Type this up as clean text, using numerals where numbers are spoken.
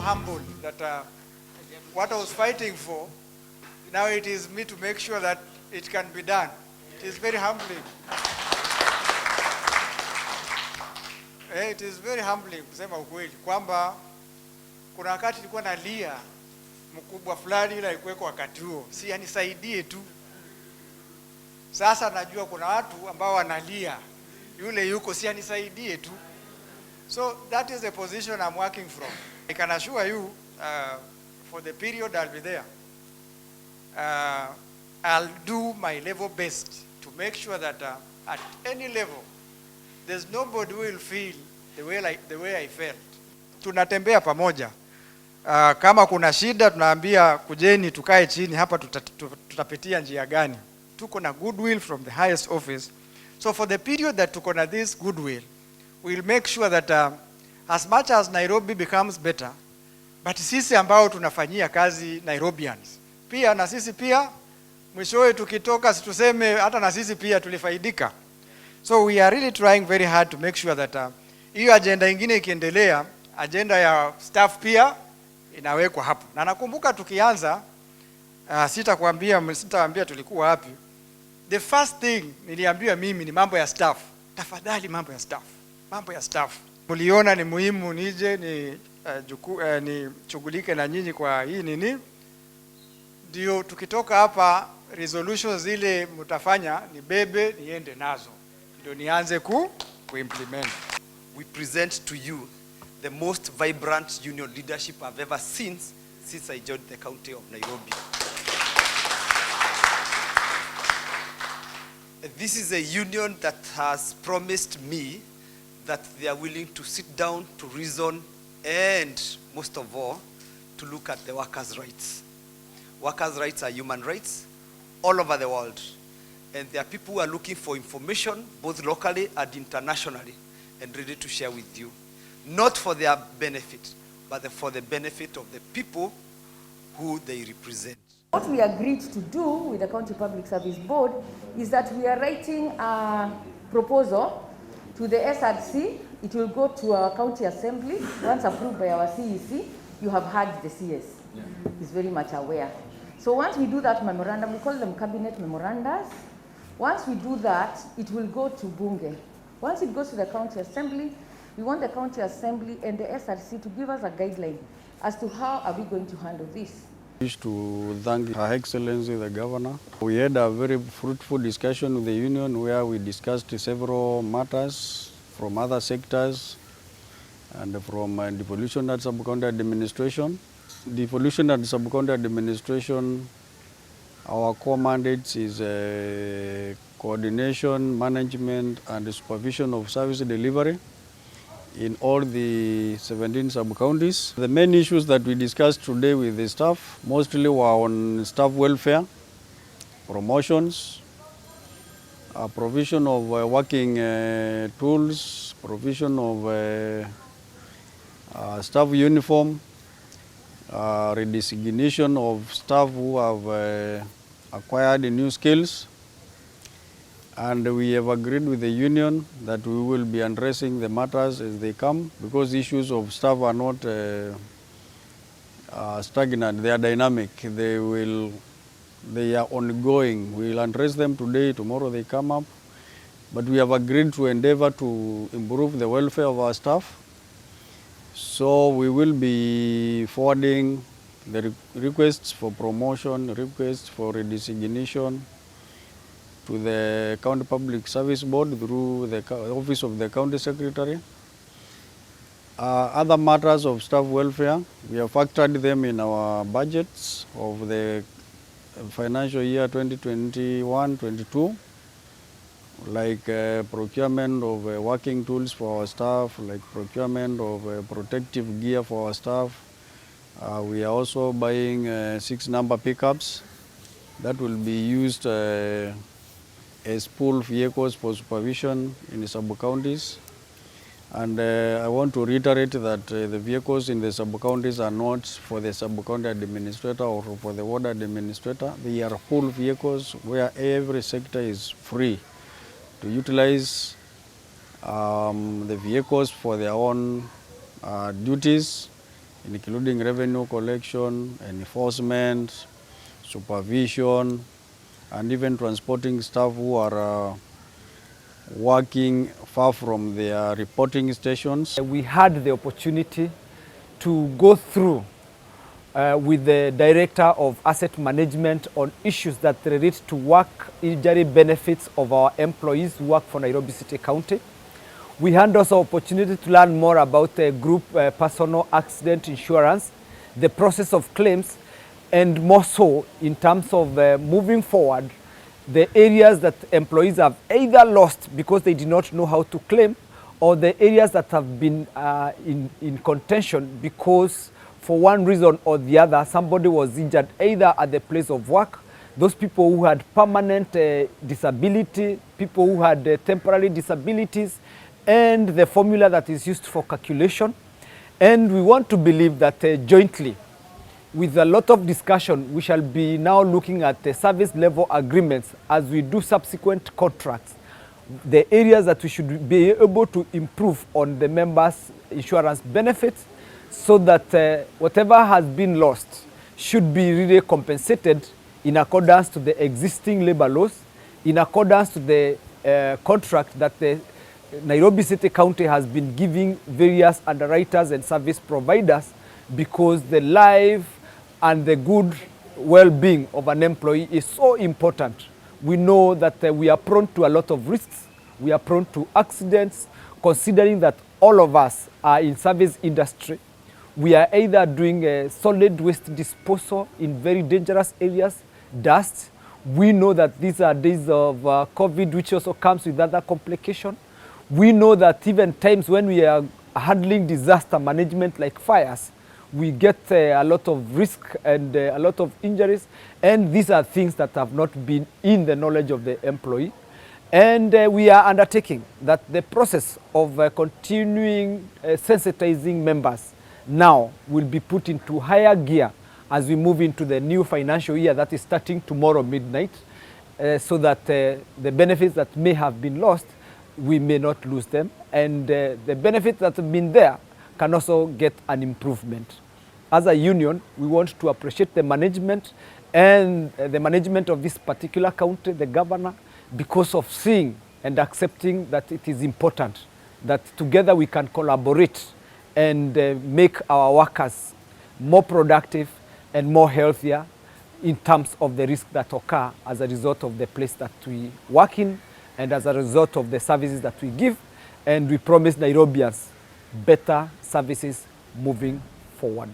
humbled that what I was fighting for, now it is me to make sure that it can be done. It is very humbling. It is very humbling kusema ukweli kwamba kuna wakati nilikuwa nalia mkubwa fulani ila ikuweko wakati huo si anisaidie tu. Sasa najua kuna watu ambao wanalia yule yuko si anisaidie tu. So that is the position I'm working from. I can assure you for the period I'll be there, I'll do my level best to make sure that at any level there's nobody who will feel the way I felt. Tunatembea pamoja. Kama kuna shida tunaambia kujeni tukae chini hapa tutapitia njia gani. Tuko na goodwill from the highest office. So for the period that tuko na this goodwill, we'll make sure that as much as Nairobi becomes better, but sisi ambao tunafanyia kazi Nairobians, pia na sisi pia mwishowe tukitoka situseme hata na sisi pia tulifaidika. So we are really trying very hard to make sure that hiyo agenda ingine ikiendelea, agenda ya staff pia inawekwa hapo. Na nakumbuka tukianza, sitawaambia tulikuwa wapi. The first thing niliambiwa mimi ni mambo ya staff. Tafadhali mambo ya staff. Mambo ya staff. Muliona ni muhimu nije ni shughulike na nyinyi kwa hii nini? Ndio tukitoka hapa resolutions zile mtafanya ni bebe niende nazo. Ndio nianze ku-implement. We present to you the most vibrant union leadership I've ever seen since I joined the county of Nairobi. This is a union that has promised me that they are willing to sit down to reason and, most of all, to look at the workers' rights. Workers' rights are human rights all over the world. And there are people who are looking for information, both locally and internationally, and ready to share with you. Not for their benefit, but for the benefit of the people who they represent. What we agreed to do with the County Public Service Board is that we are writing a proposal to the SRC. It will go to our county assembly. Once approved by our CEC, you have heard the CS. He's very much aware. So once we do that memorandum, we call them cabinet memorandas. Once we do that, it will go to Bunge. Once it goes to the county assembly, we want the county assembly and the SRC to give us a guideline as to how are we going to handle this. I wish to thank Her Excellency the Governor. We had a very fruitful discussion with the union where we discussed several matters from other sectors and from devolution and sub-county administration. Devolution and sub-county administration, our core mandates is coordination, management and supervision of service delivery in all the 17 sub-counties. The main issues that we discussed today with the staff mostly were on staff welfare, promotions, provision of working tools, provision of staff uniform, redesignation of staff who have acquired new skills. And we have agreed with the union that we will be addressing the matters as they come, because issues of staff are not stagnant, they are dynamic, they are ongoing. We will address them today, tomorrow they come up. But we have agreed to endeavor to improve the welfare of our staff. So we will be forwarding the requests for promotion, requests for redesignation to the County Public Service Board through the Office of the County Secretary. Other matters of staff welfare, we have factored them in our budgets of the financial year 2021-22, like procurement of working tools for our staff, like procurement of protective gear for our staff. We are also buying 6-number pickups that will be used as pool vehicles for supervision in the sub-counties. And I want to reiterate that the vehicles in the sub-counties are not for the sub-county administrator or for the ward administrator. They are pool vehicles where every sector is free to utilize the vehicles for their own duties including revenue collection, enforcement, supervision, and even transporting staff who are working far from their reporting stations. We had the opportunity to go through with the Director of Asset Management on issues that relate to work injury benefits of our employees who work for Nairobi City County. We had also opportunity to learn more about group personal accident insurance, the process of claims, and more so in terms of moving forward, the areas that employees have either lost because they did not know how to claim, or the areas that have been in contention because for one reason or the other, somebody was injured either at the place of work, those people who had permanent disability, people who had temporary disabilities, and the formula that is used for calculation. And we want to believe that jointly, with a lot of discussion, we shall be now looking at the service level agreements as we do subsequent contracts, the areas that we should be able to improve on the members' insurance benefits, so that whatever has been lost should be really compensated in accordance to the existing labor laws, in accordance to the contract that the Nairobi City County has been giving various underwriters and service providers, because the life and the good well-being of an employee is so important. We know that we are prone to a lot of risks, we are prone to accidents, considering that all of us are in service industry. We are either doing solid waste disposal in very dangerous areas, dust. We know that these are days of COVID, which also comes with other complications. We know that even times when we are handling disaster management like fires, we get a lot of risk and a lot of injuries. And these are things that have not been in the knowledge of the employee. And we are undertaking that the process of continuing sensitizing members now will be put into higher gear as we move into the new financial year that is starting tomorrow midnight, so that the benefits that may have been lost, we may not lose them, and the benefits that have been there can also get an improvement. As a union, we want to appreciate the management and the management of this particular county, the governor, because of seeing and accepting that it is important that together we can collaborate and make our workers more productive and more healthier in terms of the risk that occur as a result of the place that we work in and as a result of the services that we give. And we promise Nairobians better services moving forward.